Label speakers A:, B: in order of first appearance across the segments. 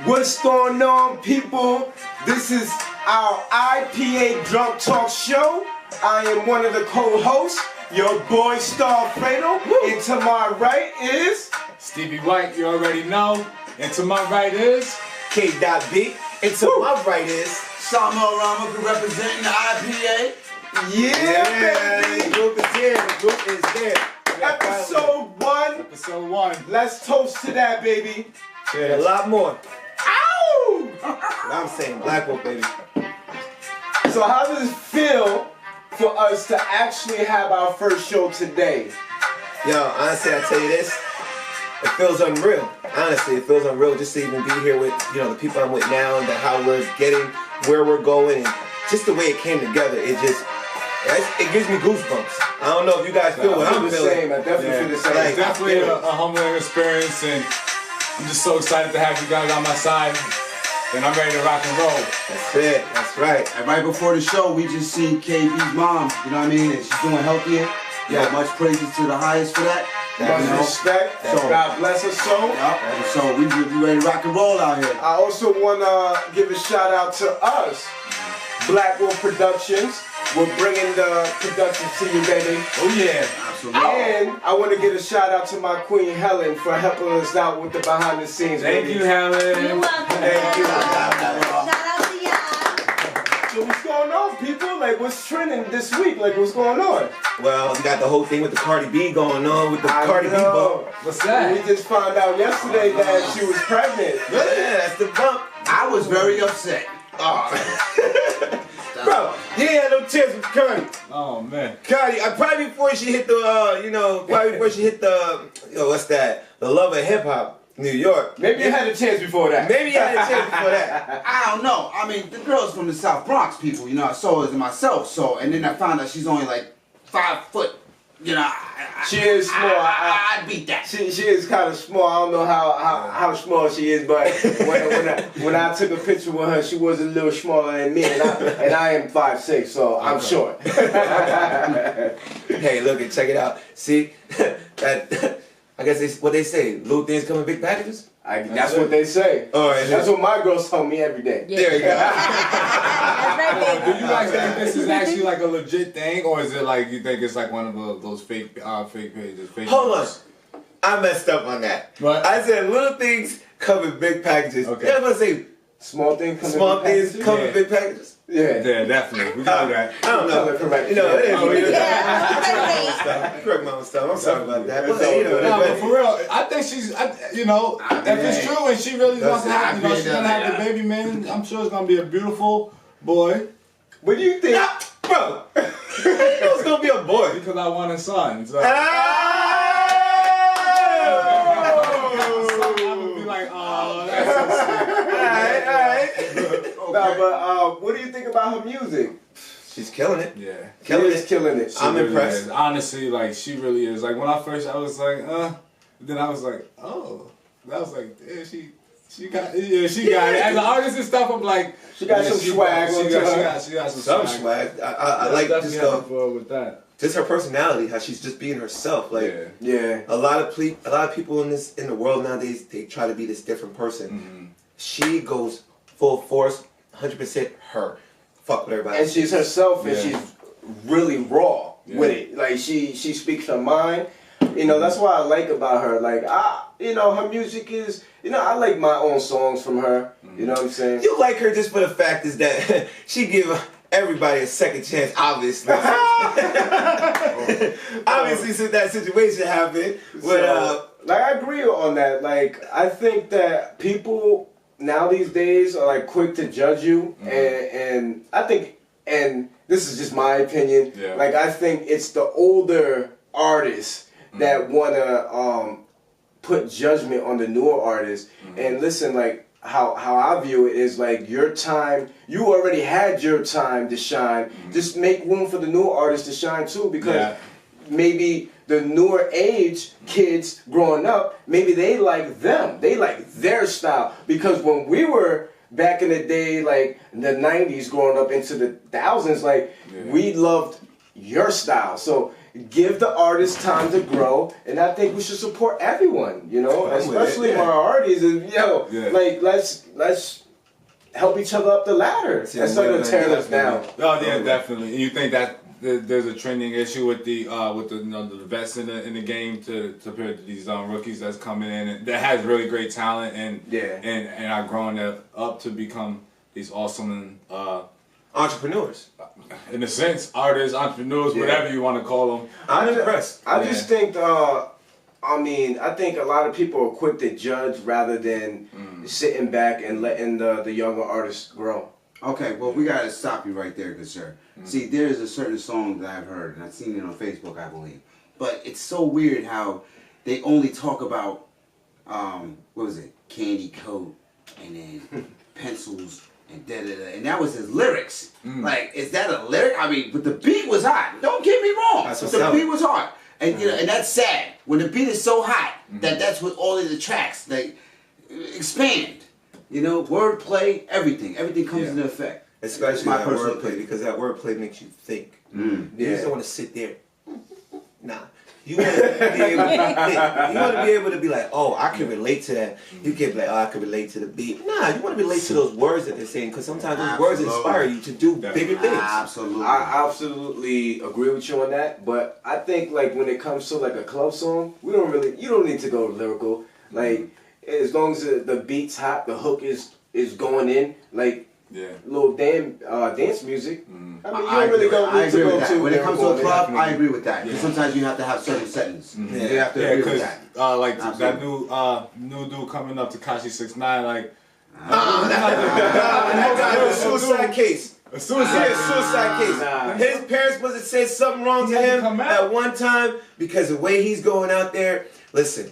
A: What's going on, people? This is our IPA Drunk Talk Show. I am one of the co-hosts, your boy Starfredo. And to my right is
B: Stevie White, you already know. And to my right is
C: K.B. And to my right is
D: Samuel Rama representing the IPA.
A: yeah, baby.
C: The group is here. The group is here.
A: Episode 1.
B: episode 1.
A: Let's toast to that, baby.
C: A lot more.
A: Ow!
C: I'm saying Black Wolf, baby.
A: So how does it feel for us to actually have our first show today?
C: Yo, honestly, I tell you this, it feels unreal. Honestly, it feels unreal just to even be here with, you know, the people I'm with now and how we're getting, where we're going, and just the way it came together. It gives me goosebumps. I don't know if you guys feel what I'm feeling.
A: Same. I definitely feel the same.
B: It's definitely a humbling experience, and I'm just so excited to have you guys on my side. And I'm ready to rock and roll.
C: That's it. That's right.
D: And right before the show, we just seen KB's mom, you know what I mean? And she's doing healthier. Yeah, much praises to the highest for that.
A: Much respect. So, God bless her soul.
D: And so we ready to rock and roll out here.
A: I also want to give a shout out to us, Black Wolf Productions. We're bringing the production to you, baby.
D: Oh yeah, absolutely.
A: And I want to give a shout out to my queen Helen for helping us out with the behind the scenes.
B: Thank you, Helen.
E: You're welcome.
A: Thank you.
E: Shout out to y'all.
A: So what's going on, people? Like, what's trending this week? Like, what's going on?
C: Well, we got the whole thing with the Cardi B going on with the Cardi B bump.
B: What's that?
A: We just found out yesterday that she was pregnant.
C: Yeah, that's the bump.
D: I was very upset.
C: Bro, he ain't had no chance with Cardi.
B: Oh, man.
C: Cardi, probably before she hit the, what's that? The Love of Hip Hop, New York.
A: Maybe you had a chance before that.
C: Maybe you had a chance before that.
D: I don't know. I mean, the girl's from the South Bronx, people, you know, so is myself. So, and then I found out she's only like 5 foot. You know,
A: She is small.
D: I'd beat that.
A: She is kind of small. I don't know how small she is, but when I took a picture with her, she was a little smaller than me, and I am 5'6", so I'm short.
C: Hey, look and check it out. See, that I guess what they say, little things come in big packages.
A: That's what they say.
C: All right,
A: That's what my girls tell me every day.
C: There you go.
E: That's
B: Do you guys think this is actually like a legit thing, or is it like you think it's like one of those fake pages? Fake
C: Hold on.
B: news?
C: I messed up on that.
B: What?
C: I said little things come in big packages.
B: Okay.
C: Yeah, I'm gonna say
A: Small things come
C: small
A: in big
C: things
A: packages?
C: come in
B: Yeah.
C: big packages.
A: Yeah.
B: Yeah, definitely. We can do that.
C: I don't know.
A: Tell it correct.
C: You know, it is
B: Oh,
C: what it is.
E: Yeah.
C: Correct my own stuff. I'm sorry about that.
A: It's
C: But, you know,
B: No, but for real, I think she's, if it's true and she really wants to have, she's gonna have the baby, man. I'm sure it's gonna be a beautiful boy.
A: What do you think?
C: nah, bro, it was gonna be a boy.
B: Because I want a son. So. I'm gonna be like, oh, that's so sweet.
A: Nah, but what do you think about her music?
C: She's killing it.
B: Yeah.
C: Killing
A: She is
C: it.
A: killing it.
C: I'm
B: She really
C: impressed.
B: is. Honestly, like, she really is. Like, when I was like, then I was like, oh. And I was like, yeah, she got it. As an artist and stuff, I'm like,
A: She got some swag
B: She
A: on
B: got
A: her.
B: some swag.
C: swag. I like
B: Definitely
C: just
B: have to go with that.
C: just her personality, how she's just being herself. Like
A: Yeah.
C: a lot of people in the world nowadays, they try to be this different person.
B: Mm-hmm.
C: She goes full force, 100% her. Fuck with everybody.
A: And she's herself, and
B: Yeah.
A: she's really raw with it. Like she speaks her mind. You know, that's what I like about her. Like her music is. You know, I like my own songs from her. You know what I'm saying?
C: You like her just for the fact is that she give everybody a second chance, obviously. Obviously, since that situation happened. But,
A: like, I agree on that. Like, I think that people now these days are like quick to judge you, and I think, and this is just my opinion.
B: Yeah.
A: Like, I think it's the older artists that wanna put judgment on the newer artists. And listen, like how I view it is like your time. You already had your time to shine. Just make room for the newer artists to shine too, because maybe the newer age kids growing up, maybe they like them. They like their style. Because when we were back in the day, like in the 90s, growing up into the thousands, like we loved your style. So give the artist time to grow, and I think we should support everyone, you know, especially minorities. And like let's help each other up the ladder instead of tearing us down.
B: Oh yeah, definitely. And you think that there's a trending issue with the the vets in the game to compare to these rookies that's coming in and that has really great talent and are growing up to become these awesome
C: entrepreneurs.
B: In a sense, artists, entrepreneurs, whatever you want to call them.
C: I'm impressed.
A: I just think I think a lot of people are quick to judge rather than sitting back and letting the younger artists grow.
D: Okay, well, we got to stop you right there, good sir. See, there is a certain song that I've heard, and I've seen it on Facebook, I believe. But it's so weird how they only talk about, what was it, candy coat, and then pencils, and da-da-da. And that was his lyrics. Like, is that a lyric? I mean, but the beat was hot. Don't get me wrong. The beat was hot. And, you know, and that's sad. When the beat is so hot, that's what all of the tracks, like, expand. You know, wordplay, everything comes into effect.
C: Especially that wordplay, because that wordplay makes you think. You just don't want to sit there. Nah. You want to be able to think. You want to be able to be like, oh, I can relate to that. You can't be like, oh, I can relate to the beat. Nah, you want to relate to those words that they're saying, because sometimes those words inspire you to do bigger things.
D: Absolutely.
A: I absolutely agree with you on that, but I think like when it comes to like a club song, you don't need to go lyrical. Like as long as the beat's hot, the hook is going in, like little dance music. I mean, you don't really need to go too.
D: When it comes to a club, I agree with that. Because sometimes you have to have certain settings. You have to agree with that.
B: Like that new dude coming up, Tekashi 6ix9ine, like.
C: That was a suicide case. A suicide case.
A: Nah.
C: His parents must have said something wrong to him at one time because the way he's going out there. Listen,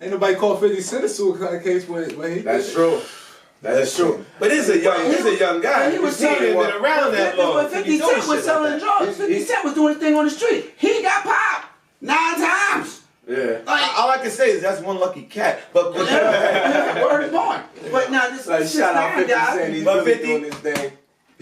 B: ain't nobody called 50 Cent a suicide case when he.
A: That's true. That is true.
C: But he's a young guy.
D: He was
C: ain't been around that long.
D: But 50 Cent was selling drugs. 50 Cent was doing his thing on the street. He got popped 9 times.
A: Yeah.
D: Like,
C: all I can say is that's one lucky cat. But
D: word is born. But now this
A: like shout out 50 Cent. He's really
C: 50
A: doing his thing.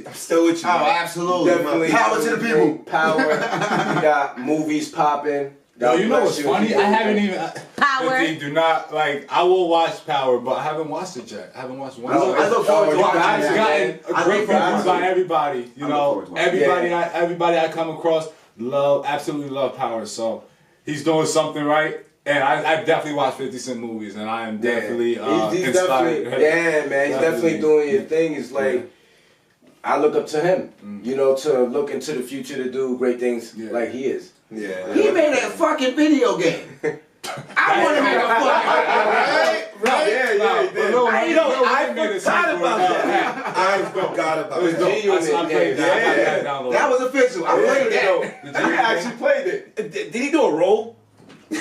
C: I'm still with you.
D: Oh, absolutely.
A: Definitely.
D: Power to the people.
A: Power. We got movies popping.
B: Yo, you know what's funny? I haven't even.
E: Power.
B: 50 do not like. I will watch Power, but I haven't watched it yet. I haven't watched one.
D: I look forward to watching
B: I've
D: it.
B: gotten great reviews by everybody. You know, everybody I come across absolutely love Power. So he's doing something right. And I definitely watch 50 Cent movies, and I am definitely
A: he's
B: inspired.
A: Definitely, man, he's definitely doing his thing. It's like I look up to him, you know, to look into the future to do great things like he is.
C: Yeah.
D: He made a fucking video game. I want to make a fucking
C: I forgot about that. I forgot about that.
D: That was official. I played that.
A: I actually played it.
C: Did he do a roll? I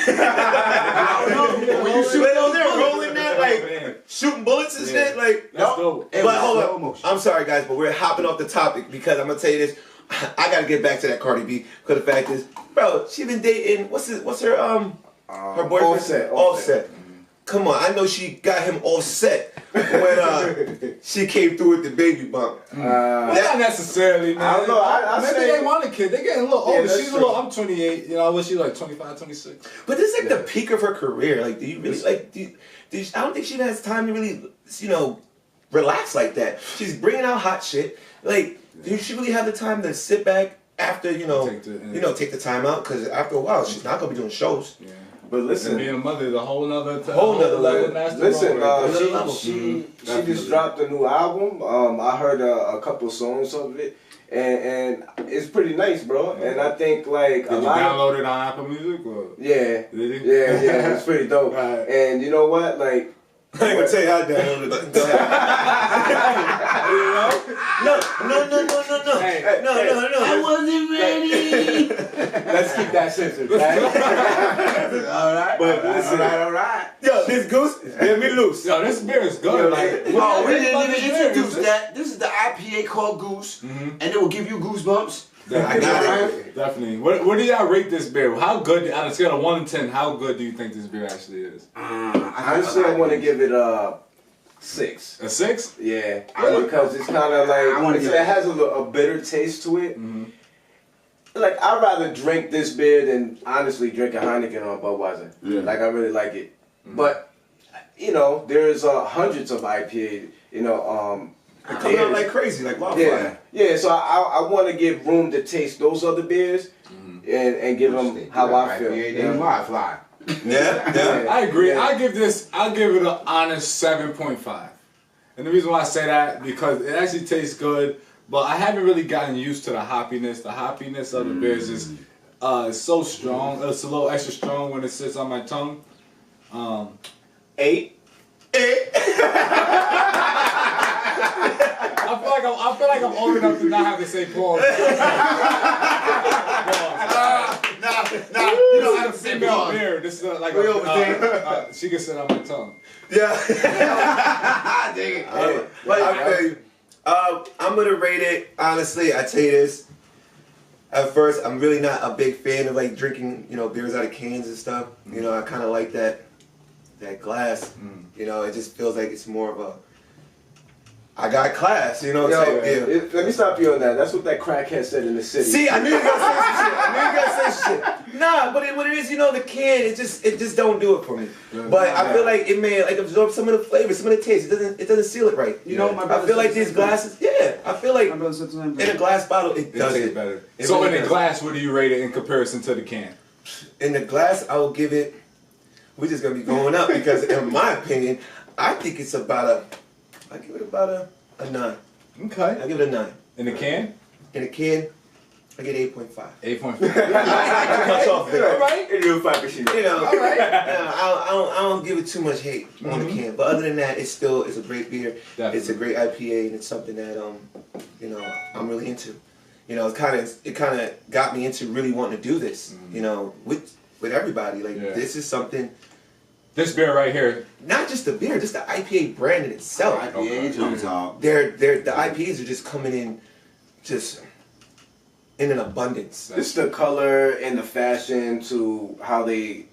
C: don't know. When you shoot those, they're rolling that, like shooting bullets and shit. Like,
B: no.
C: But hold on. I'm sorry, guys, but we're hopping off the topic because I'm gonna tell you this. I gotta get back to that Cardi B because the fact is, bro, she been dating. What's her her boyfriend? Offset. Come on, I know she got him offset when she came through with the baby bump.
B: Not necessarily, man.
A: I don't know.
B: Maybe they want a kid. They're getting a little older.
A: that's
B: She's
A: true.
B: a little. I'm 28. You know, I wish she like 25, 26.
C: But this is like the peak of her career. Like, do you really like? I don't think she has time to really, relax like that. She's bringing out hot shit. Like, do she really have the time to sit back after take the time out? Because after a while, she's not gonna be doing shows.
A: Yeah. But listen,
B: and being a mother is a whole nother
A: level. Listen,
B: right
A: she just dropped a new album. I heard a couple songs of it, and it's pretty nice, bro. And I think like
B: Did you download it on Apple Music or?
A: Yeah,
B: did
A: yeah, it's pretty dope.
B: Right.
A: And you know what, like.
C: I ain't gonna tell you how I downloaded it. No.
A: Hey,
C: no.
D: I wasn't ready.
A: Let's keep that censored, right?
D: All right.
A: But listen,
D: all right.
C: Yo, this goose, let me loose.
B: Yo, this beer is good. Like,
D: Oh, we didn't even introduce that. This is the IPA called Goose, and it will give you goosebumps.
C: I got it.
B: Definitely. What do y'all rate this beer? How good, on a scale of 1 to 10, how good do you think this beer actually is?
A: Honestly, I want to give it a 6.
B: A 6?
A: Yeah, because it's kind of like it has a bitter taste to it. like I'd rather drink this beer than honestly drink a Heineken or a Budweiser.
D: Yeah.
A: Like I really like it, but you know there's hundreds of IPA. You know,
C: They're coming out like crazy, like wildfire.
A: yeah. So I want to give room to taste those other beers and give them how I feel.
D: Yeah, wildfly.
C: Yeah.
B: I agree.
A: Yeah.
B: I'll give it an honest 7.5. And the reason why I say that because it actually tastes good, but I haven't really gotten used to the hoppiness. The hoppiness of the beers is so strong. It's a little extra strong when it sits on my tongue.
A: 8.
B: I feel like I'm old enough to not have to say pause.
D: Nah, you don't have to say
B: Female
D: pause.
B: beer. This is like she can sit on my tongue.
C: Yeah.
D: Dang it.
C: I feel you. I'm gonna rate it, honestly, I tell you this. At first, I'm really not a big fan of like drinking, you know, beers out of cans and stuff. You know, I kind of like that glass. You know, it just feels like it's more of a, I got class, you know what I'm saying?
A: Let me stop you on that. That's what that crackhead said in the city.
C: See, I knew you were gonna say some shit. Nah, but what it is, you know, the can, it just don't do it for me. But I feel like it may like absorb some of the flavor, some of the taste. It doesn't seal it right.
D: You know, my brother
C: I feel like
D: said
C: these
D: the same
C: glasses, I feel like
D: My brother said the same
C: in
D: thing.
C: a glass bottle, it does
B: Tastes
C: it
B: better.
C: It
B: So
C: really
B: in a
C: does.
B: glass, what do you rate it in comparison to the can?
C: In the glass, I will give it. We're just gonna be going up because, in my opinion, I think it's about I give it about a 9.
B: Okay.
C: I give it a 9.
B: In the can?
C: In a can, I get 8.5.
B: 8.5.
C: Cuts off there.
A: All right. It real 5%.
C: You know,
B: All right.
C: I don't give it too much hate on the can, but other than that, it's a great beer.
B: Definitely.
C: It's a great IPA, and it's something that you know, I'm really into. You know, it kind of got me into really wanting to do this. You know, with everybody, like this is something.
B: This beer right here.
C: Not just the beer, just the IPA brand in itself.
D: IPA on top.
C: The IPAs are just coming in, just in an abundance.
A: Just the color and the fashion to how they,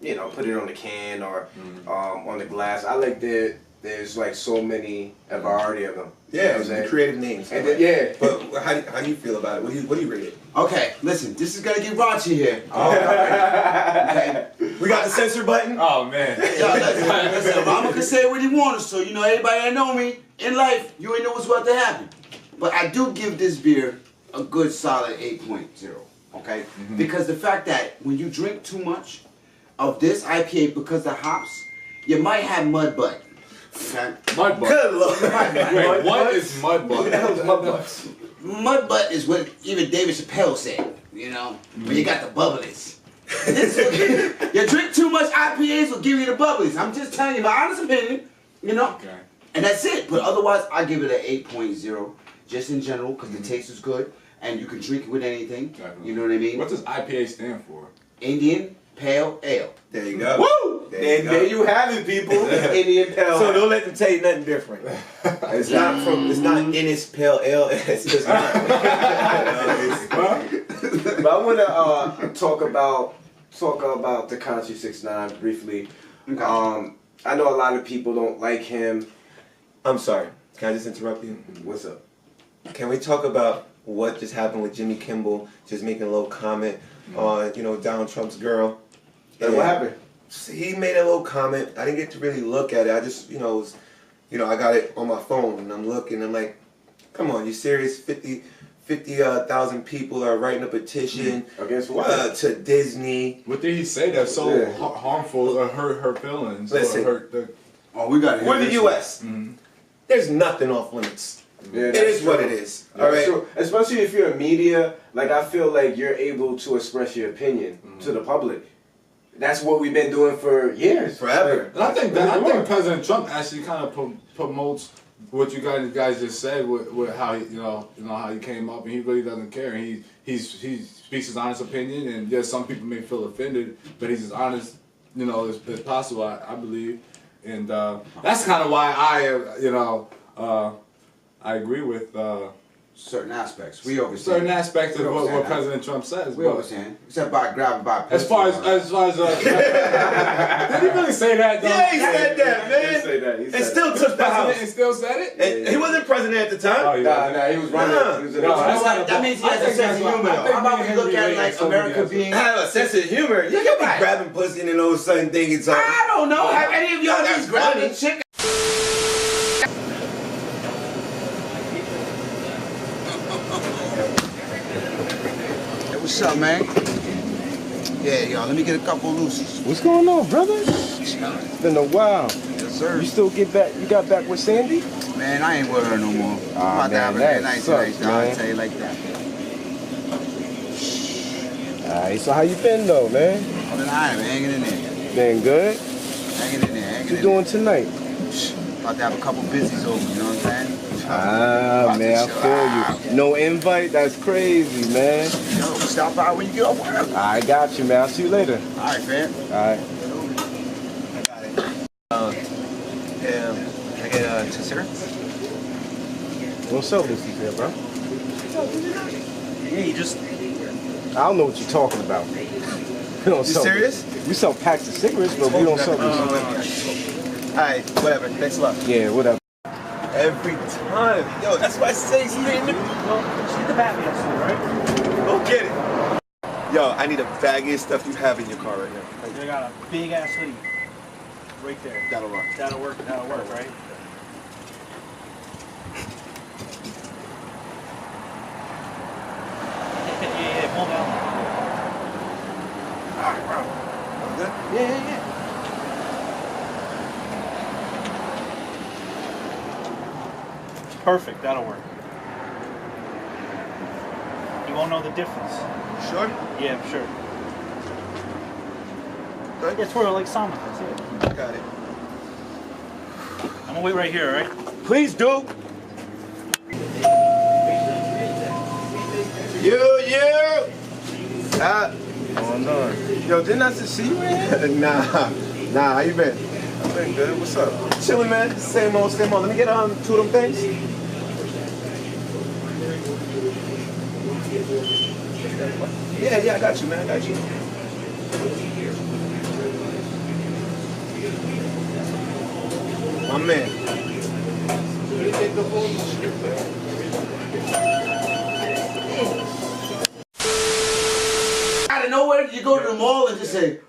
A: you know, put it on the can or on the glass. I like that there's like so many, a variety of them.
C: Yeah,
A: You know what I'm saying?
C: creative names.
A: And then,
C: But how do you feel about it? What do you rate it?
D: Okay, listen, this is gonna get raunchy here. Okay.
C: We got the censor button.
B: Oh man.
D: Yo, listen, Obama can say what he wants, so you know everybody that know me in life, you ain't know what's about to happen. But I do give this beer a good solid 8.0, okay? Because the fact that when you drink too much of this IPA because the hops, you might have mud butt. Okay?
B: Mud butt.
C: Good lord.
B: Wait, what is mud butt?
A: What the hell is mud butts?
D: Mud butt is what even David Chappelle said, you know? When you got the bubblies. You drink too much IPAs will give you the bubblies. I'm just telling you my honest opinion, you know?
B: Okay.
D: And that's it. But otherwise, I give it an 8.0, just in general, because the taste is good, and you can drink it with anything.
B: Definitely.
D: You know what I mean?
B: What does IPA stand for?
D: Indian Pale Ale.
C: There you go.
A: Woo! There you have it, people. Indian Pale.
C: So don't let them tell you nothing different. It's not Guinness Pale Ale. It's just not.
A: But I want to talk about Tekashi 6ix9ine briefly.
D: Okay.
A: I know a lot of people don't like him.
C: I'm sorry. Can I just interrupt you?
A: What's up?
C: Can we talk about what just happened with Jimmy Kimmel just making a little comment on, you know, Donald Trump's girl?
A: And what happened?
C: He made a little comment. I didn't get to really look at it. I just, you know, I got it on my phone and I'm looking. I'm like, come on, you serious? 50,000 people are writing a petition
A: Against what?
C: to Disney.
B: What did he say that's so harmful or hurt her feelings?
C: Listen.
B: Or hurt the...
D: Oh, we got it.
C: We're the U.S. There's nothing off limits.
A: Yeah,
C: It is what it is. All right.
A: True. Especially if you're a media, like I feel like you're able to express your opinion to the public. That's what we've been doing for years,
C: Forever.
B: And I think President Trump actually kind of promotes what you guys just said with how he, you know how he came up, and he really doesn't care. And he speaks his honest opinion, and yes, some people may feel offended, but he's as honest, you know, as possible. I believe, and that's kind of why I agree with
D: certain aspects. We overstand.
B: certain aspects of what President Trump says.
D: We understand. Except by grabbing by.
B: As far as did he really say that though?
C: Yeah, he said that, man.
A: say that. He
C: and
A: said
C: still took the house.
B: And still said it?
C: And he wasn't president at the time.
B: Oh,
A: Nah, he was running.
C: Nah.
A: He was
D: You know what? That means he has a sense of humor. How about we look at like America being?
C: I have a sense of humor. You can't be grabbing pussy and then all of a sudden thinking something.
D: I don't know. Have any of y'all
C: That's
D: just grabbed a
C: funny.
D: chick? Hey, what's up, man? Yeah, yo, let me get a couple loosies.
A: What's going on, brother? It's been a while.
D: Yes, sir.
A: You still get back? You got back with Sandy?
D: Man, I ain't with her no more. I'm about to have a
A: man,
D: good night
A: that
D: tonight,
A: sucks,
D: dog. I'll
A: man.
D: tell you like that.
A: Alright, so how you been though, man?
D: Other than I am hanging in there.
A: Been good.
D: Hanging in there, hanging
A: What you
D: in
A: doing tonight?
D: there. About to have a couple busies over, you know what I'm saying?
A: Ah,
D: About to
A: man, I
D: chill
A: feel you. No invite? That's crazy, man.
D: Yo, stop by when you get off work.
A: I got you, man. I'll see you later.
D: Alright, fam.
A: Alright.
C: I got it. Can I get 2 cigarettes?
A: Don't sell this here, bro.
C: Yeah, you just.
A: I don't know what you're talking about. We don't
C: You
A: sell
C: serious?
A: this. We sell packs of cigarettes, but we don't sell this.
C: Alright, whatever. Thanks a lot.
A: Yeah, whatever.
C: Every time. Yo, that's why I say stay in the.
F: Get the Batman suit, right?
C: Go get it. Yo, I need a baggie of stuff you have in your car right now.
F: They got a big ass hoodie. Right there.
D: That'll run.
F: That'll work, right? Yeah, pull down.
C: Alright, bro. I'm good?
F: Yeah. Perfect, that'll work. You won't know the difference.
C: Sure?
F: Yeah, I'm sure.
C: Good?
F: Yeah, it's where like Sonic, that's it.
C: Got it.
F: I'm gonna wait right here, alright?
C: Please do. You.
A: Going on. Yo, didn't I just see you in here?
C: Nah, how you been?
A: I've been good. What's up?
C: Chilling, man. Same old, same old. Let me get 2 of them things. Yeah, I got you, man. I got you. My man.
D: Out of nowhere, you go to the mall and just say,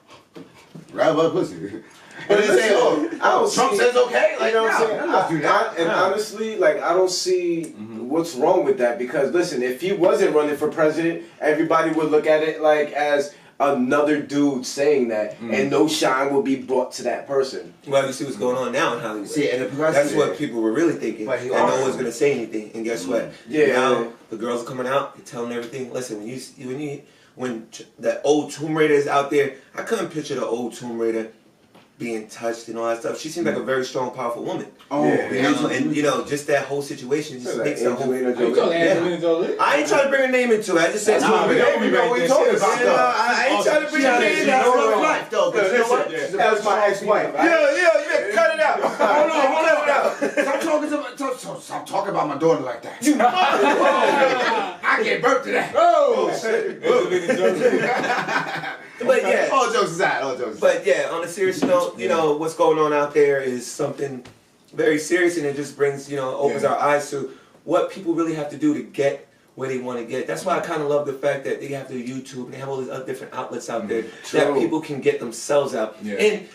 D: grab a pussy. And they say, oh, Trump says okay? Like,
A: You know what I'm
D: no,
A: saying?
D: I'm not do that.
A: And honestly, like, I don't see what's wrong with that because, listen, if he wasn't running for president, everybody would look at it like as another dude saying that, and no shine will be brought to that person.
C: Well, you see what's going on now in Hollywood.
D: See, and the
C: That's what people were really thinking.
D: But
C: And
D: he
C: no
D: also-
C: one's going to say anything. And guess what?
A: Yeah.
C: Now, the girls are coming out, they're telling everything. Listen, when the old Tomb Raider is out there, I couldn't picture the old Tomb Raider being touched and all that stuff. She seemed like a very strong, powerful woman.
D: Oh,
A: Yeah.
C: You know, and you know, just that whole situation just makes the whole.
A: Angelina
B: You talking
A: Jolie.
B: Angelina Jolie?
C: I ain't trying to bring her name into it. I just said
A: That's
C: Tomb
A: my
C: Raider.
A: baby, man. What you talking about,
C: You know, I ain't trying to bring her name into
D: That's
C: it.
D: rough life, though. 'Cause you know what?
A: That was my ex-wife.
C: Yeah, cut it out. Hold on, cut it out.
D: Stop talking about my daughter like that. I gave birth to that.
C: Oh,
B: Angelina Jolie.
C: but yeah.
D: All jokes aside, all jokes aside.
C: But yeah, on a serious note, you know, what's going on out there is something very serious, and it just brings, you know, opens our eyes to what people really have to do to get where they want to get. That's why I kind of love the fact that they have their YouTube and they have all these other different outlets out there that people can get themselves out.
B: Yeah.
C: And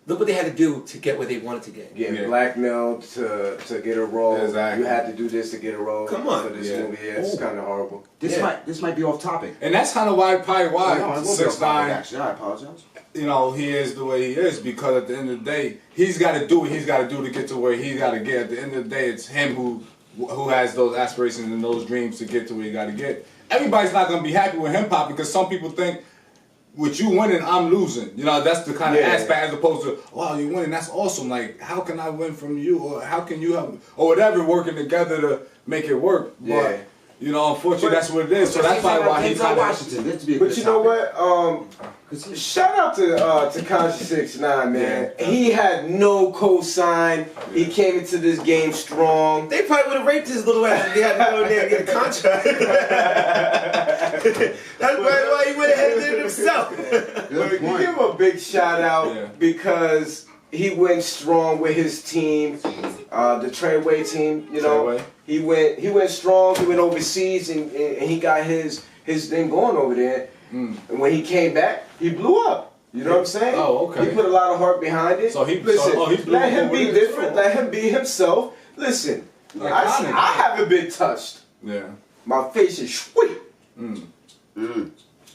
C: look what they had to do to get where they wanted to get.
A: Getting blackmailed to get a role.
B: Exactly.
A: You had to do this to get a role.
C: Come on.
A: For this
B: Yeah.
A: movie. Yeah, it's kind of horrible.
D: This might be off topic.
B: And that's kind of why, probably why,
D: No, it won't be off topic,
B: 6ix9ine,
D: actually. I apologize.
B: you know, he is the way he is because at the end of the day, he's got to do what he's got to do to get to where he's got to get. At the end of the day, it's him who has those aspirations and those dreams to get to where he got to get. Everybody's not going to be happy with hip hop because some people think, with you winning, I'm losing. You know, that's the kind of aspect as opposed to, wow, you're winning, that's awesome. Like, how can I win from you? Or how can you help? Or whatever, working together to make it work.
A: Yeah.
B: But, you know, unfortunately, that's what it is. So that's probably why he's
D: Denzel Washington. This would be a
A: But
D: good
A: you know
D: topic.
A: what? Shout out to Tekashi 6ix9ine, man. He had no cosign. He came into this game strong.
C: They probably would have raped his little ass if they had to go in there and get a contract. That's probably why he went ahead and did it himself.
A: But you give him a big shout out because he went strong with his team, the Treyway team. You know, he went strong. He went overseas and he got his thing going over there. And when he came back, he blew up. You know what I'm saying?
B: Oh, okay.
A: He put a lot of heart behind it.
B: So he
A: listen. Let him be different. Let him be himself. Listen, I haven't been touched.
B: Yeah.
A: My face is sweet.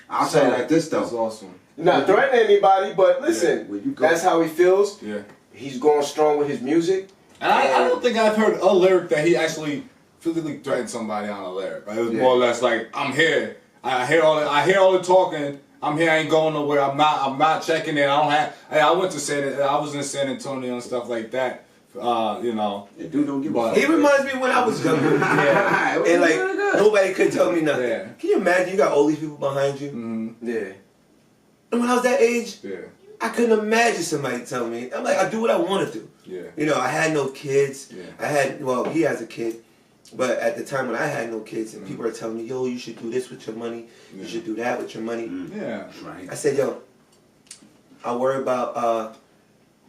D: I'll say it like this though.
B: That's awesome.
A: Not threatening anybody, but listen, that's how he feels.
B: Yeah.
A: He's going strong with his music.
B: And I don't think I've heard a lyric that he actually physically threatened somebody on a lyric. Right? It was more or less like, I'm here. I hear all the talking. I'm here. I ain't going nowhere. I'm not checking in. I went to I was in San Antonio and stuff like that. You know.
D: Yeah, dude, don't give a fuck.
C: He reminds me when I was younger. Yeah. And like nobody could tell me nothing.
B: Yeah.
C: Can you imagine? You got all these people behind you.
A: Yeah.
C: And when I was that age,
B: Yeah.
C: I couldn't imagine somebody telling me. I'm like, I do what I want to do.
B: Yeah.
C: You know, I had no kids.
B: Yeah.
C: He has a kid. But at the time when I had no kids and people are telling me, yo, you should do this with your money. You should do that with your money.
B: Yeah.
D: Right.
C: I said, yo, I'll worry about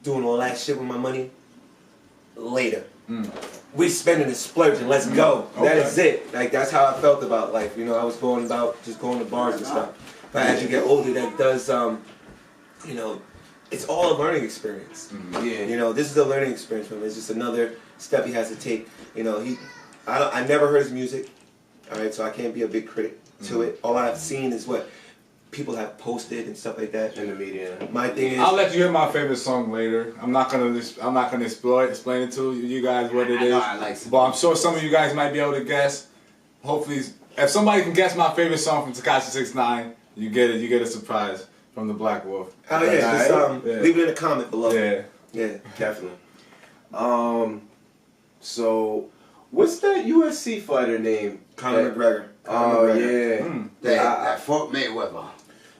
C: doing all that shit with my money later. We spending and splurging. Let's go. That is it. Like, that's how I felt about life. You know, I was going about just going to bars and stuff. But as you get older, that does, you know, it's all a learning experience.
A: Yeah.
C: You know, this is a learning experience for him. It's just another step he has to take. You know, I never heard his music. All right, so I can't be a big critic to it. All I've seen is what people have posted and stuff like that
A: In the media.
C: My thing is,
B: I'll let you hear my favorite song later. I'm not gonna explain it to you guys what it is.
D: I like it.
B: But I'm sure some of you guys might be able to guess. Hopefully, if somebody can guess my favorite song from Tekashi 69, you get it. You get a surprise from the Black Wolf.
C: oh yeah, just leave it in a comment below.
A: Yeah, definitely. So, what's that UFC fighter name?
C: Conor McGregor.
D: That fought Mayweather.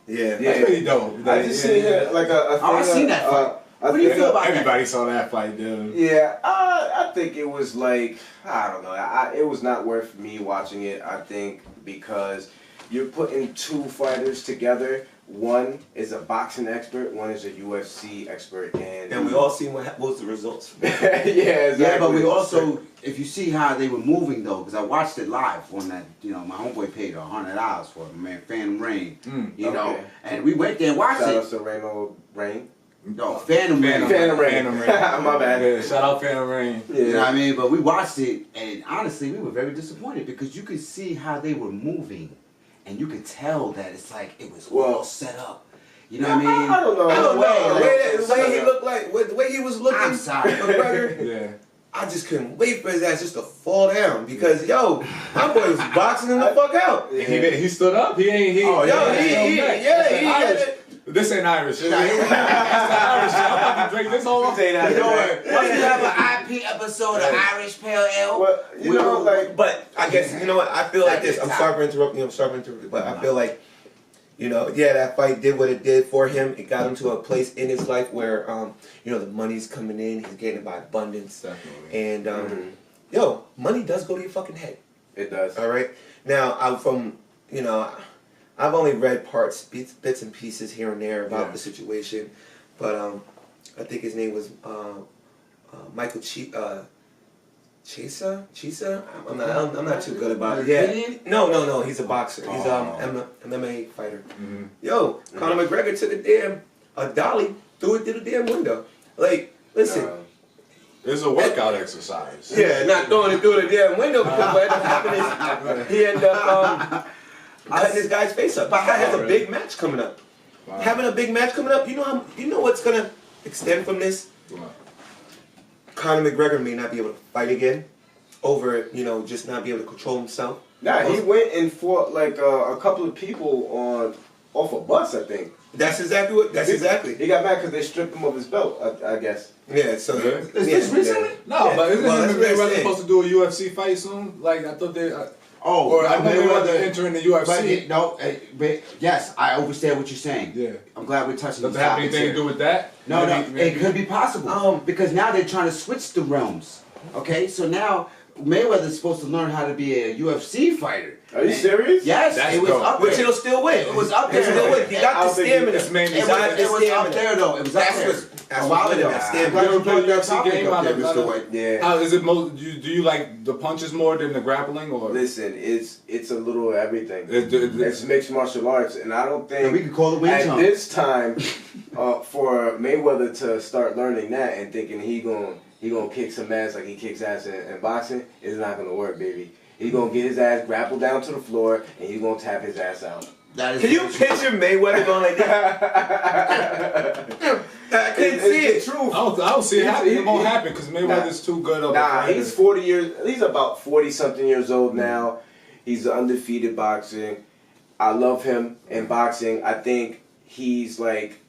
C: Yeah,
B: That's pretty dope.
A: I just seen it like a thing.
D: I seen that fight. What do you feel about
B: Everybody saw that fight, dude.
A: Yeah, I think it was like, I don't know. It was not worth me watching it, I think, because you're putting two fighters together. One is a boxing expert, one is a UFC expert, and
C: we all seen what was the results.
A: yeah, exactly.
D: Yeah, but we also, if you see how they were moving though, because I watched it live on that, you know, my homeboy paid $100 for it, man, Phantom Rain, you know, and we went there and watched
A: Shout
D: it.
A: out to Rainbow Rain.
D: No, Phantom Rain.
A: My bad.
B: Yeah, shout out Phantom Rain.
A: Yeah.
D: You know what I mean? But we watched it, and honestly, we were very disappointed because you could see how they were moving. And you could tell that it's like it was all set up. You know what I mean?
A: I don't know.
C: The way he looked like, the way he was looking.
D: I'm sorry.
C: McGregor,
B: Yeah.
C: I just couldn't wait for his ass just to fall down because yo, my boy was boxing him the fuck out.
B: He stood up. He ain't. This ain't Irish. This ain't Irish. I'm about to drink this whole thing.
D: You know what? Once we have an IP episode of Irish Pale Ale.
A: Well, you know, like,
C: but I guess you know what I feel like this. I'm sorry for interrupting you. But I feel like, you know, that fight did what it did for him. It got him to a place in his life where, you know, the money's coming in. He's getting it by abundance.
B: Definitely.
C: And yo, money does go to your fucking head.
A: it does.
C: All right. Now I've only read bits and pieces here and there about the situation, but I think his name was Michael Chisa. I'm not too good about it. Yeah. No. He's a boxer. He's an MMA fighter. Yo, Conor McGregor took a dolly, threw it through the damn window. Like, listen.
B: It's a workout exercise.
C: Yeah, not throwing it through the damn window because what ended up happening is he ended up cutting this guy's face up. This guy has a big match coming up. Wow. Having a big match coming up, you know what's gonna extend from this?
B: What?
C: Conor McGregor may not be able to fight again over, just not be able to control himself.
A: Nah, he went and fought like a couple of people off a bus, I think.
C: That's exactly what. Exactly.
A: He got mad because they stripped him of his belt, I guess.
C: Yeah. So
D: is this recently?
B: No,
C: yeah.
B: but isn't
C: McGregor
B: supposed to do a UFC fight soon? Like I thought they.
D: Or
B: I know Mayweather entering the UFC.
D: But yes, I understand what you're saying.
B: Yeah.
D: I'm glad we're touching.
B: Does it have anything to do with that?
D: No, it could be possible. Because now they're trying to switch the realms. Okay, so now Mayweather's supposed to learn how to be a UFC fighter.
A: Are you serious?
D: Yes,
B: That's
D: it was
B: dope.
D: up there.
C: Which he'll still win.
D: It was up there.
C: He got the stamina.
D: It was up there though. It was up there.
C: That's why I that stand.
D: Glad you
B: ever play
D: brought that
B: UFC
D: topic
B: game
D: up
B: out
D: there,
B: of-
D: Mr. White.
A: Yeah.
B: How is it most? Do you like the punches more than the grappling, or
A: Listen, it's a little of everything.
B: it's
A: It's mixed martial arts, and I don't think
D: And we could call it Wing
A: at
D: Chun.
A: this time for Mayweather to start learning that and thinking he gonna kick some ass like he kicks ass in boxing is not gonna work, baby. He's gonna get his ass grappled down to the floor and he's gonna tap his ass out.
D: That is
C: Can you picture Mayweather going like that? I can't see it.
A: It's the truth.
B: I don't see it happening. It
A: he-
B: won't happen because Mayweather's too good of a
A: Nah,
B: fighter.
A: he's 40 years. He's about 40 something years old now. He's undefeated boxing. I love him in boxing. I think he's like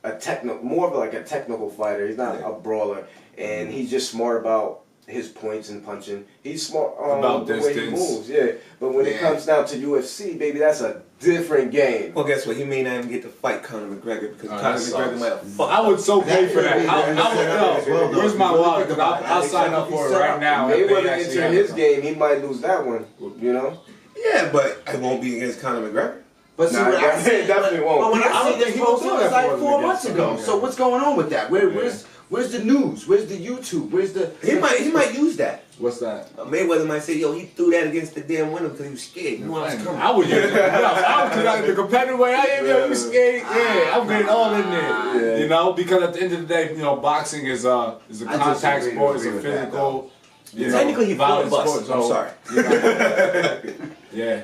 A: more of like a technical fighter. He's not a brawler, and he's just smart about his points and punching. He's smart
B: About
A: the way he
B: distance.
A: moves. Yeah, but when it comes down to UFC, baby, that's a different game.
C: Well, guess what? He may not even get to fight Conor McGregor because
B: Oh,
C: Conor
B: that
C: McGregor
B: sucks.
C: might have fucked.
B: I would so pay for that.
D: could be
B: I would
D: well,
B: know. Where's my
D: though.
B: wallet?
D: Think
B: 'Cause
D: about it.
B: I'll sign up for it right now. if they
A: Mayweather
B: actually
A: enter
B: have
A: his
B: it.
A: game, he might lose that one. You know.
C: Yeah, but it won't be against Conor McGregor.
D: But see,
A: Nah,
D: what I see,
A: it definitely won't.
D: But when
B: I
D: I
B: don't
D: see this
B: think he would
D: post,
B: do
D: it was
B: that
D: like
B: for
D: 4
B: him
D: months
B: against
D: ago.
B: him.
D: So what's going on with that? Where's the news? Where's the YouTube? Where's the?
C: He might use that.
B: What's that?
C: Mayweather might say, "Yo, he threw that against the damn window because he was scared. You know I was coming."
B: I would use it. I was the competitive way I am. Yo, you skate? Yeah, I'm getting all in there.
A: Yeah.
B: You know, because at the end of the day, you know, boxing is a contact
D: disagree
B: sport. It's a
D: with that,
B: physical. You know,
C: Technically, he
B: violent
C: fought a
B: sport.
C: bus. I'm
B: so,
C: sorry.
B: you know, yeah.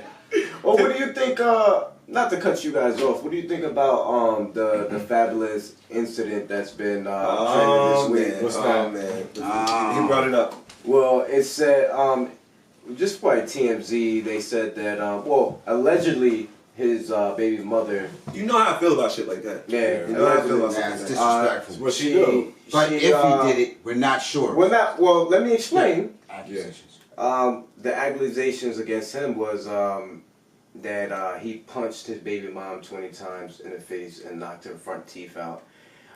A: Well, what do you think? Not to cut you guys off. What do you think about the fabulous incident that's been trending this week?
C: man.
B: What's
C: Oh,
B: that?
C: man. He brought it up.
A: Well, it said just by TMZ, they said that allegedly his baby mother.
C: You know how I feel about shit like that.
A: Yeah,
C: You know how I feel about
D: Yeah,
C: something
D: it's
C: like that.
D: disrespectful.
B: What she do?
D: But
A: she,
D: if he did it, we're not sure.
A: Well, let me explain.
D: Accusations.
A: The accusations against him was that he punched his baby mom 20 times in the face and knocked her front teeth out.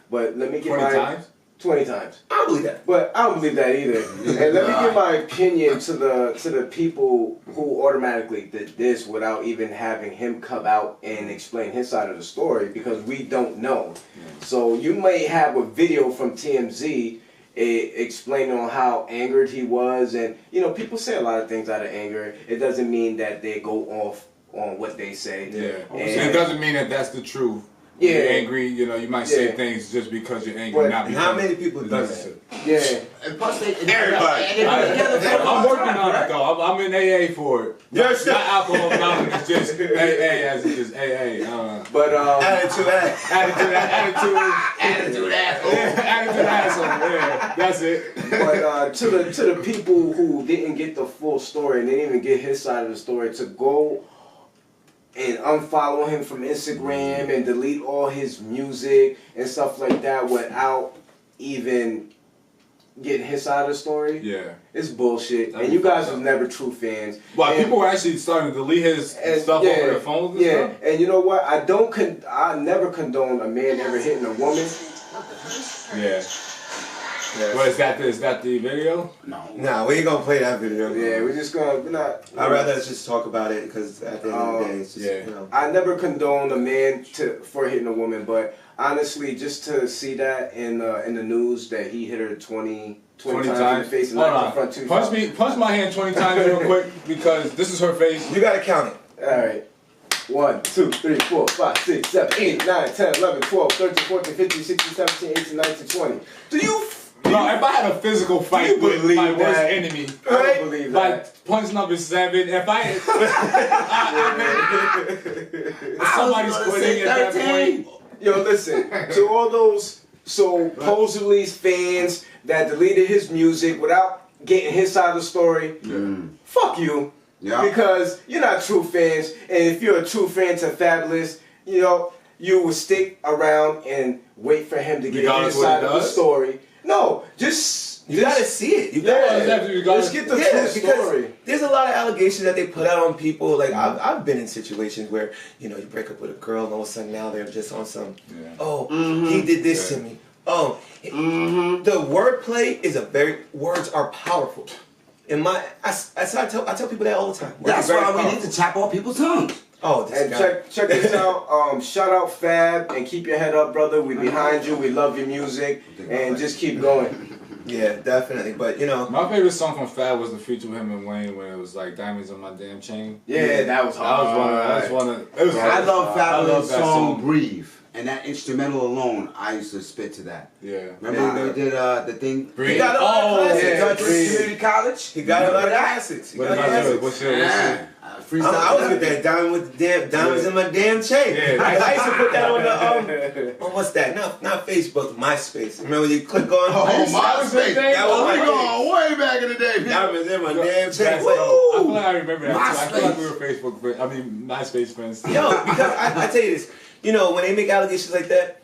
A: But let me get
B: 20 times?
A: 20 times.
C: I don't believe that.
A: But I don't believe that either. And let me give my opinion to the people who automatically did this without even having him come out and explain his side of the story, because we don't know. So you may have a video from TMZ explaining on how angered he was, and you know, people say a lot of things out of anger. It doesn't mean that they go off on what they say.
B: Yeah.
A: And
B: it doesn't mean that that's the truth.
A: Yeah.
B: You're angry, you know, you might say
A: Yeah.
B: things just because you're angry,
A: But
B: not
C: And
B: because
C: how many people
B: it's
C: do
B: necessary.
C: that?
A: yeah.
D: And plus,
C: Everybody.
B: I'm working on it though. I'm in AA for it.
C: Yes,
B: Not alcohol anonymous, just AA as it is AA.
A: But
C: Attitude ass.
B: Attitude
C: Attitude asshole.
B: attitude asshole. Yeah, that's it.
A: But to the people who didn't get the full story and didn't even get his side of the story, to go and unfollow him from Instagram and delete all his music and stuff like that without even getting his side of the story,
B: Yeah.
A: it's bullshit.
B: That'd
A: And
B: be
A: you guys
B: fucked
A: was
B: up.
A: never true fans.
B: Well,
A: And-
B: people were actually starting to delete his
A: and-
B: stuff
A: yeah,
B: over their phones and
A: yeah.
B: stuff.
A: And you know what? I never condone a man ever hitting a woman.
B: Yeah. Well, is that the video?
D: No.
C: Nah, we ain't gonna play that video.
A: Yeah, we're not.
C: I'd rather just talk about it because at the end of the day, it's just,
B: Yeah.
C: you know.
A: I never condone a man for hitting a woman, but honestly, just to see that in the news that he hit her 20 times in the face and
B: Hold
A: knocked her
B: on.
A: front tooth.
B: Punch my hand 20 times real quick because this is her face.
C: You gotta count it.
A: All right. 1, 2, 3, 4, 5, 6, 7, 8, 9, 10, 11, 12, 13, 14, 15, 16, 17, 18, 19, 20.
B: No, if I had a physical fight with
C: believe
B: my worst
C: that?
B: enemy,
A: I don't believe that.
B: like punch number 7, if somebody's quitting at that point.
A: Yo, listen, to all those supposedly fans that deleted his music without getting his side of the story, fuck you.
D: Yeah.
A: Because you're not true fans, and if you're a true fan to Fabulous, you know, you will stick around and wait for him to get
B: Regardless
A: his
B: what he
A: side of the
B: does?
A: story. No, just
C: You gotta see it. You
A: yeah,
C: gotta.
A: just get the true story.
C: Because there's a lot of allegations that they put out on people. Like I've been in situations where you know you break up with a girl and all of a sudden now they're just on some.
B: Yeah.
C: Oh, he did this to me. Oh, the wordplay is words are powerful. I tell people that all the time. Words
D: That's
C: are very
D: why we
C: powerful.
D: need to chop off people's tongues.
C: Oh, this
A: And
C: guy.
A: check this out. Shout out Fab and keep your head up, brother. We behind you. We love your music and just keep going.
C: Yeah, definitely. But you know,
B: my favorite song from Fab was the feature with him and Wayne when it was like Diamonds on My Damn Chain.
A: Yeah, that was hard.
B: That was one of. It was.
D: I love Fabulous
B: that
D: song "Breathe," and that instrumental alone, I used to spit to that.
B: Yeah.
D: Remember they did the thing?
B: Breathe.
C: he got a lot of classics.
A: yeah.
D: Country Community College.
C: He got a lot of classics. He
B: What
C: got
B: about
C: classics.
B: you? What's your?
D: Yeah.
C: I was with that diamond with the damn diamonds in my damn chain.
B: Yeah,
C: I used to put that on the oh, what's that? Not Facebook, MySpace. Remember when you click on?
D: Oh,
B: That
D: MySpace. That
C: was
D: was
C: my
D: going way back in the day.
C: Diamonds in my damn chain.
B: That's dope. I feel
C: Woo!
B: like I remember that too. I feel like we
D: MySpace.
B: were Facebook friends. I mean, MySpace friends. Too.
C: Yo, because I tell you this, you know, when they make allegations like that,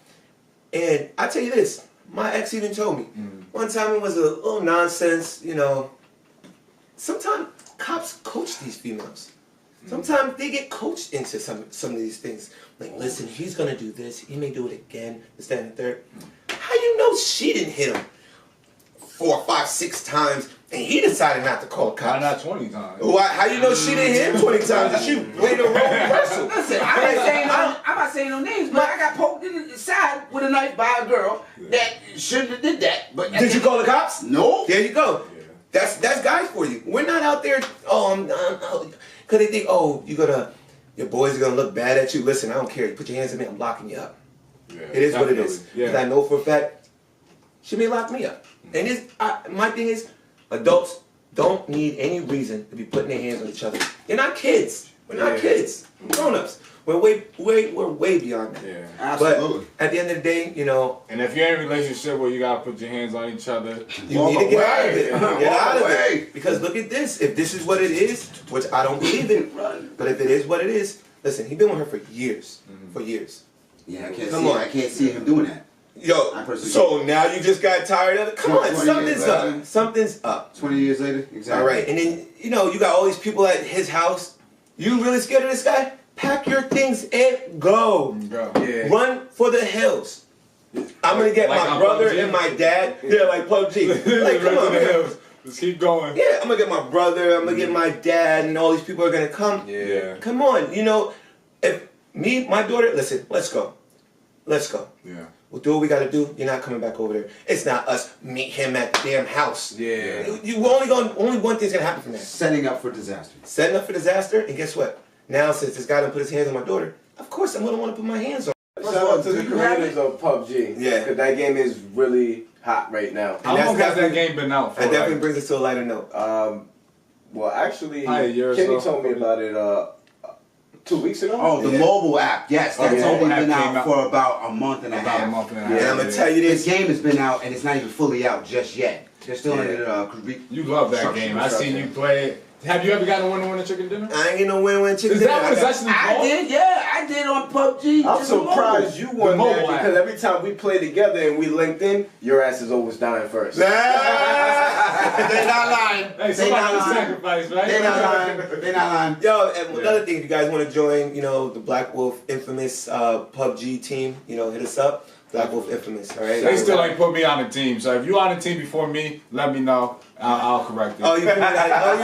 C: and I tell you this, my ex even told me one time it was a little nonsense. You know, sometimes cops coach these females. Sometimes they get coached into some of these things. Like, listen, he's gonna do this. He may do it again. This, that, and the third. How you know she didn't hit him 4, 5, 6 times, and he decided not to call
B: Why
C: cops?
B: not 20 times?
C: Why? How you know she didn't hit him 20 times? Did she play the role reversal?
G: Listen, I'm not saying no names, but I got poked in the side with a knife by a girl that shouldn't have did that. But
C: Did you call the cops?
D: No.
C: There you go. That's guys for you. We're not out there. Cause they think, your boys are gonna look bad at you. Listen, I don't care. You put your hands on me, I'm locking you up.
B: Yeah,
C: It is what it is.
B: Yeah.
C: Because I know for a fact she may lock me up. And my thing is, adults don't need any reason to be putting their hands on each other. They're not kids. We're not kids. We're grown-ups. We're way beyond that.
B: Yeah.
D: Absolutely.
C: But at the end of the day, you know,
B: And if you're in a relationship where you gotta put your hands on each other,
C: you
D: Walk
C: need to get out of
D: away.
C: it.
D: Walk
C: Get out of
D: away.
C: it. Because look at this. If this is what it is, which I don't believe in, but if it is what it is, listen, he's been with her for years. For years.
D: Yeah, I can't see him doing that.
C: Yo,
D: I personally
C: so now you just got tired of it? Come on,
D: 20
C: something's
D: years
C: up.
D: later.
C: Something's up.
D: 20 years later, exactly.
C: All right, and then, you know, you got all these people at his house. You really scared of this guy? Pack your things and go.
A: Yeah.
C: Run for the hills. I'm gonna get
B: Like
C: my
B: on
C: brother
B: PUBG?
C: and my dad. Yeah, like PUBG. Like, come on, man.
B: Let's keep going.
C: Yeah, I'm gonna get my brother, I'm gonna get my dad, and all these people are gonna come.
B: Yeah.
C: Come on, you know, if me, my daughter, listen, let's go. Let's go.
B: Yeah.
C: We'll do what we gotta do. You're not coming back over there. It's not us meet him at the damn house.
A: Yeah.
C: Only one thing's gonna happen from that.
D: Setting up for disaster.
C: Setting up for disaster, and guess what? Now since this guy done put his hands on my daughter, of course I'm gonna want to put my hands on her.
A: Shout out to the creators of PUBG.
C: Yeah.
A: Because that game is really hot right now.
B: How long has that game been out for?
C: That definitely brings us to a lighter note.
A: Well, actually,
B: Probably a year or
A: Kenny
B: so.
A: told me about it 2 weeks ago.
D: Oh, the
C: Yeah.
D: mobile app. Yes, that's
A: yeah.
D: only
B: Mobile
D: been
B: app came
D: out
B: out
D: for about a month and a
B: About
D: half.
B: a month and a half.
C: And I'm gonna tell you
D: This
C: this.
D: game has been out and it's not even fully out just yet. They're still in the
B: You love that game. I seen you play it. Have you ever gotten a winner chicken dinner?
C: I ain't get no win-win chicken
B: Is
C: dinner.
B: that what it's
C: I got-
B: actually
G: I
B: called?
G: did, yeah, I did on PUBG.
A: I'm
G: just a moment.
A: surprised you won
B: mobile
A: that
B: app.
A: because every time we play together and we linked in, your ass is always dying first.
D: They're not lying.
B: Hey,
D: They
B: somebody
D: not
B: was
D: lying.
B: sacrificed, right?
D: They're not lying. They're not lying.
C: Yo, and another thing, if you guys want to join, you know, the Black Wolf Infamous PUBG team, you know, hit us up. Black Wolf Infamous, all right?
B: They still ain't put me on the team, so if you on the team before me, let me know. I'll correct it.
C: Oh, you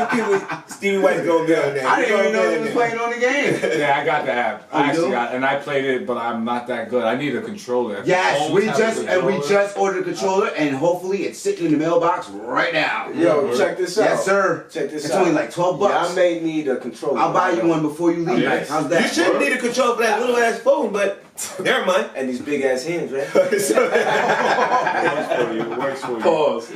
C: people, Stevie White's gonna be on there.
D: I didn't even know you was playing on the game.
B: Yeah, I got the app.
D: Oh,
B: I
D: you
B: actually
D: do?
B: got, and I played it, but I'm not that good. I need a controller.
D: Yes,
B: Phones have a
D: we
B: controller.
D: just ordered a controller and hopefully it's sitting in the mailbox right now.
A: Yo, check this out.
D: Yes, sir.
A: Check this
D: It's
A: out.
D: only like $12.
A: Yeah, I may need a controller.
D: I'll buy you one before you leave.
B: Yes.
D: How's that?
C: You shouldn't need a control for that little ass phone, but never mind.
A: And these big ass hands, right?
B: It works for you. It works for you.
A: Pause.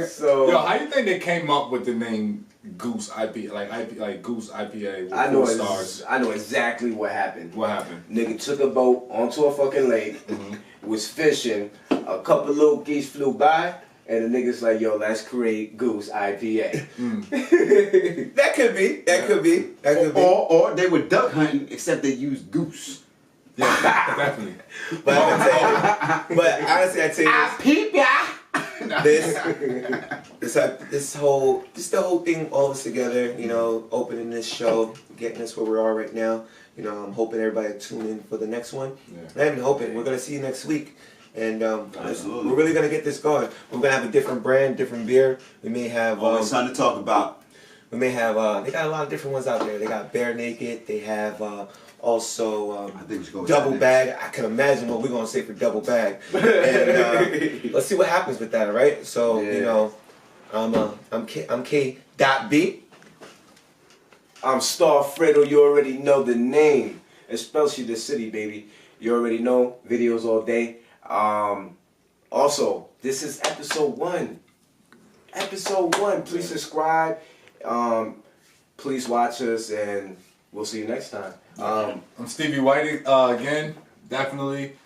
A: So
B: Yo, how you think they came up with the name Goose IP, like Goose IPA with
A: I know
B: four stars?
A: I know exactly what happened.
B: What happened?
A: Nigga took a boat onto a fucking lake, was fishing. A couple little geese flew by, and the nigga's like, "Yo, let's create Goose IPA."
C: That could be. That could be. That could be.
D: Or they were duck hunting, except they used goose.
B: Yeah, definitely.
C: But I'm gonna tell you, but honestly, I tell you
D: I peep ya.
C: this whole thing, all of us together, you know, opening this show, getting us where we are right now. You know, I'm hoping everybody tune in for the next one.
B: Yeah.
C: Not even hoping, we're gonna see you next week. And
D: Absolutely.
C: we're really gonna get this going. We're gonna have a different brand, different beer. We may have
D: Always something to talk about.
C: We may have, they got a lot of different ones out there. They got Bare Naked. They have also
D: I think we should go with
C: Double
D: that
C: Bag. I can imagine what we're going to say for Double Bag. And let's see what happens with that, all right? So, you know, I'm K.B.
A: I'm Starfredo. You already know the name, especially the city, baby. You already know, videos all day. Also, this is episode 1. Episode 1. Please subscribe. Please watch us, and we'll see you next time.
B: I'm Stevie White again. Definitely,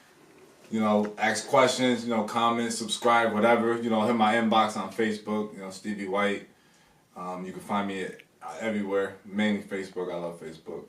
B: you know, ask questions, you know, comment, subscribe, whatever. You know, hit my inbox on Facebook. You know, Stevie White. You can find me everywhere, mainly Facebook. I love Facebook.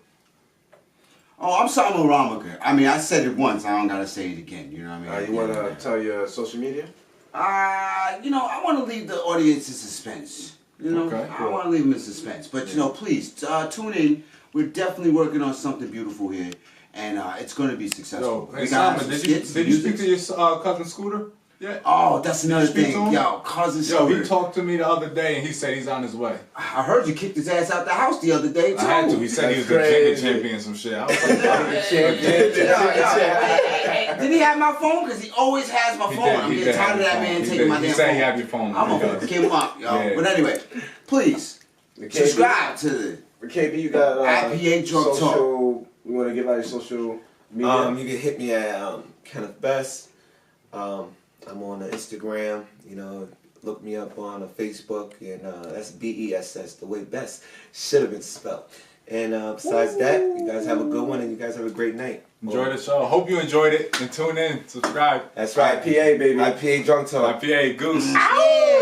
D: Oh, I'm Samuel Ramaker. I mean, I said it once. I don't gotta say it again. You know what I mean?
A: You want to tell your social media?
D: You know, I want to leave the audience in suspense. You know,
B: Okay,
D: I want to leave them in suspense. But you know, please tune in. We're definitely working on something beautiful here, and it's going to be successful.
B: Yo, hey Simon, did you speak to your cousin Scooter? Yeah.
D: Oh, that's another thing. Yo, cousin Scooter.
B: Yo, he talked to me the other day, and he said he's on his way.
D: I heard you kicked his ass out the house the other day too.
B: I had to. He said he was the Jenga champion, some shit. I was like,
D: Did he have my phone? Because he always has my phone. I'm getting tired of that man taking my damn phone.
B: He said he had your phone.
D: I'm gonna pick him up, yo.
B: Yeah.
D: But anyway, please subscribe to the
A: KB, you got
D: IPA Drunk Talk.
A: You want to give out your social media?
C: You can hit me at Kenneth Best. I'm on the Instagram. You know, look me up on Facebook, and that's BESS, the way best should have been spelled. And besides that, you guys have a good one, and you guys have a great night.
B: Enjoy the show. Hope you enjoyed it, and tune in, subscribe.
C: That's right.
A: IPA, baby.
C: IPA Drunk Talk.
B: IPA Goose.
D: Ow!